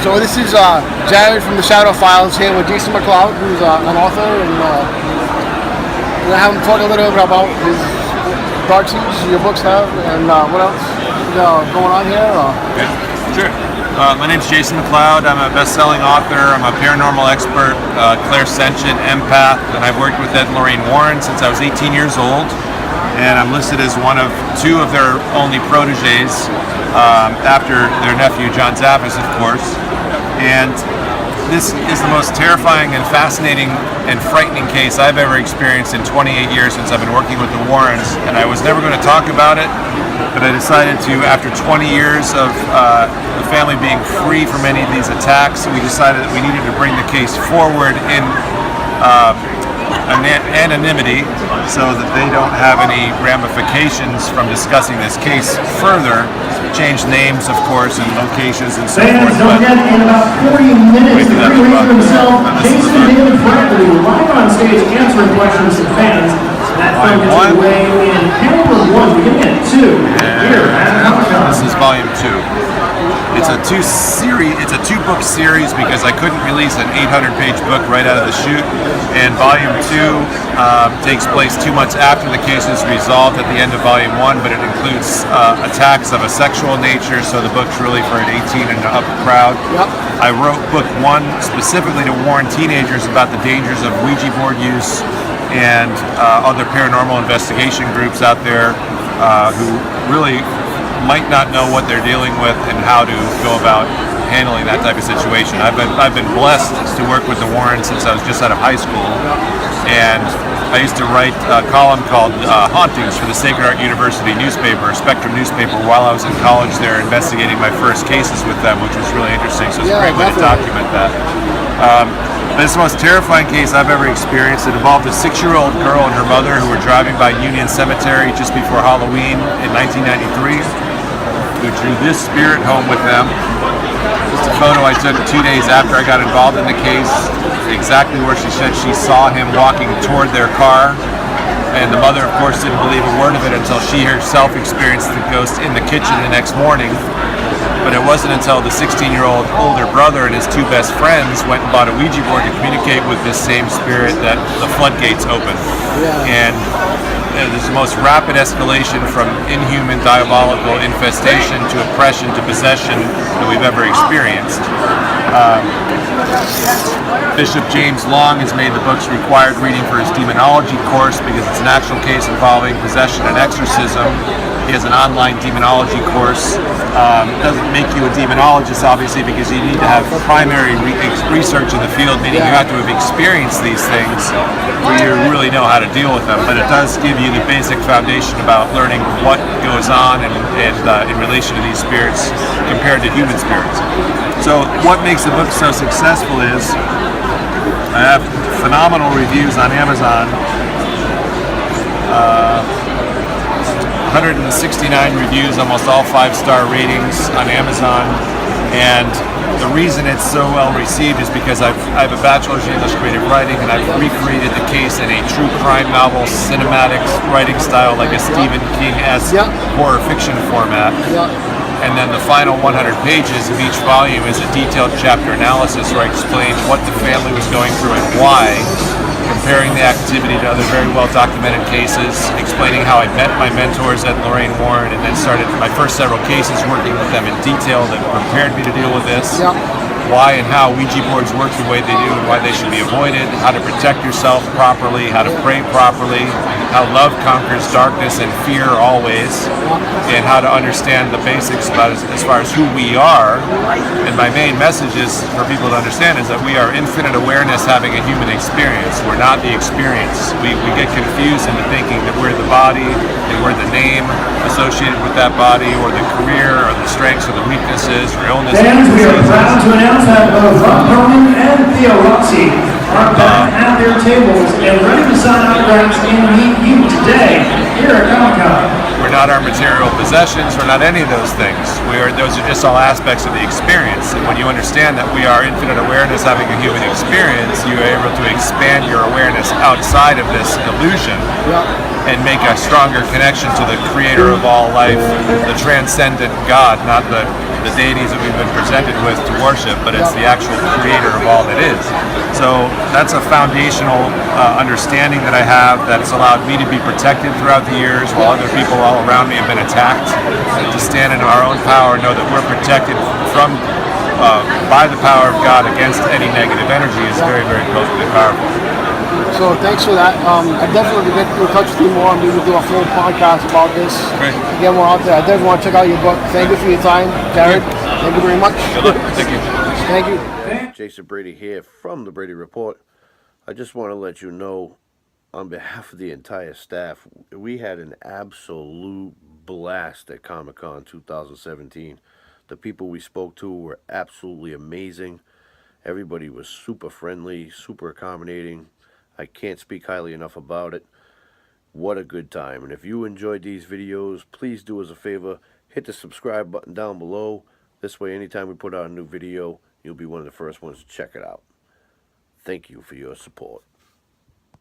So this is Jarod from the Shadow Files here with Jason McLeod, who's an author, and we're going to have him talk a little bit about his dark seeds your books have, and what else going on here. Okay. Sure. My name's Jason McLeod. I'm a best-selling author. I'm a paranormal expert, clairsentient, empath, and I've worked with Ed and Lorraine Warren since I was 18 years old. And I'm listed as one of two of their only proteges, after their nephew John Zaffis, of course. And this is the most terrifying and fascinating and frightening case I've ever experienced in 28 years since I've been working with the Warrens. And I was never going to talk about it, but I decided to, after 20 years of the family being free from any of these attacks, we decided that we needed to bring the case forward in anonymity so that they don't have any ramifications from discussing this case further. Change names, of course, and locations and so forth. Fans, don't forget, in about 40 minutes, the creator himself, Jason McLeod, live on stage answering questions from fans. That film gets underway in panel number 1, beginning at 2. Here at Comic-Con. This is volume 2. It's a two-book series because I couldn't release an 800-page book right out of the chute. And volume 2 takes place 2 months after the case is resolved at the end of volume 1, but it includes attacks of a sexual nature, so the book's really for an 18 and up crowd. Yep. I wrote book 1 specifically to warn teenagers about the dangers of Ouija board use and other paranormal investigation groups out there who really might not know what they're dealing with and how to go about handling that type of situation. I've been blessed to work with the Warrens since I was just out of high school, and I used to write a column called Hauntings for the Sacred Heart University newspaper, Spectrum newspaper, while I was in college there investigating my first cases with them, which was really interesting, so it's a great way to document that. But it's the most terrifying case I've ever experienced. It involved a 6-year-old girl and her mother who were driving by Union Cemetery just before Halloween in 1993, who drew this spirit home with them. Just a photo I took 2 days after I got involved in the case, exactly where she said she saw him walking toward their car. And the mother, of course, didn't believe a word of it until she herself experienced the ghost in the kitchen the next morning. But it wasn't until the 16-year-old older brother and his 2 best friends went and bought a Ouija board to communicate with this same spirit that the floodgates opened. And there's the most rapid escalation from inhuman, diabolical infestation to oppression to possession that we've ever experienced. Bishop James Long has made the books required reading for his demonology course because it's an actual case involving possession and exorcism. He has an online demonology course. It doesn't make you a demonologist, obviously, because you need to have primary research in the field, meaning you have to have experienced these things where you really know how to deal with them. But it does give you the basic foundation about learning what goes on and in relation to these spirits compared to human spirits. So what makes the book so successful is I have phenomenal reviews on Amazon. 169 reviews, almost all 5-star ratings on Amazon, and the reason it's so well received is because I have a bachelor's in English creative writing, and I've recreated the case in a true crime novel cinematic writing style, like a Stephen King-esque horror fiction format. And then the final 100 pages of each volume is a detailed chapter analysis where I explain what the family was going through and why, comparing the activity to other very well-documented cases, explaining how I met my mentors at Lorraine Warren and then started my first several cases working with them in detail that prepared me to deal with this, why and how Ouija boards work the way they do and why they should be avoided, how to protect yourself properly, how to pray properly, how love conquers darkness and fear always, and how to understand the basics about as far as who we are. And my main message is for people to understand is that we are infinite awareness having a human experience. We're not the experience. We get confused into thinking that we're the body and we're the name associated with that body, or the career, or the strengths, or the weaknesses, or illnesses. Fans, we are proud to announce that both Ron Perlman and Theo Rossi are back at their tables and ready to sign autographs and meet you today here at Comic-Con. We're not our material possessions. We're not any of those things. Those are just all aspects of the experience. And when you understand that we are infinite awareness having a human experience, you are able to expand your awareness outside of this illusion and make a stronger connection to the creator of all life, the transcendent God, not the the deities that we've been presented with to worship, but it's the actual creator of all that is. So that's a foundational understanding that I have that's allowed me to be protected throughout the years while other people all around me have been attacked. To stand in our own power, know that we're protected from by the power of God against any negative energy is very, very potent and powerful. So thanks for that. I definitely get in touch with you more. I'm going to do a full podcast about this. Great. Get more out there. I definitely want to check out your book. Thank you for your time, Jarod. Thank you very much. Good luck. Thank you. Thank you. Jason Brady here from the Brady Report. I just want to let you know, on behalf of the entire staff, we had an absolute blast at Comic-Con 2017. The people we spoke to were absolutely amazing. Everybody was super friendly, super accommodating. I can't speak highly enough about it. What a good time. And if you enjoyed these videos, please do us a favor, hit the subscribe button down below. This way, anytime we put out a new video, you'll be one of the first ones to check it out. Thank you for your support.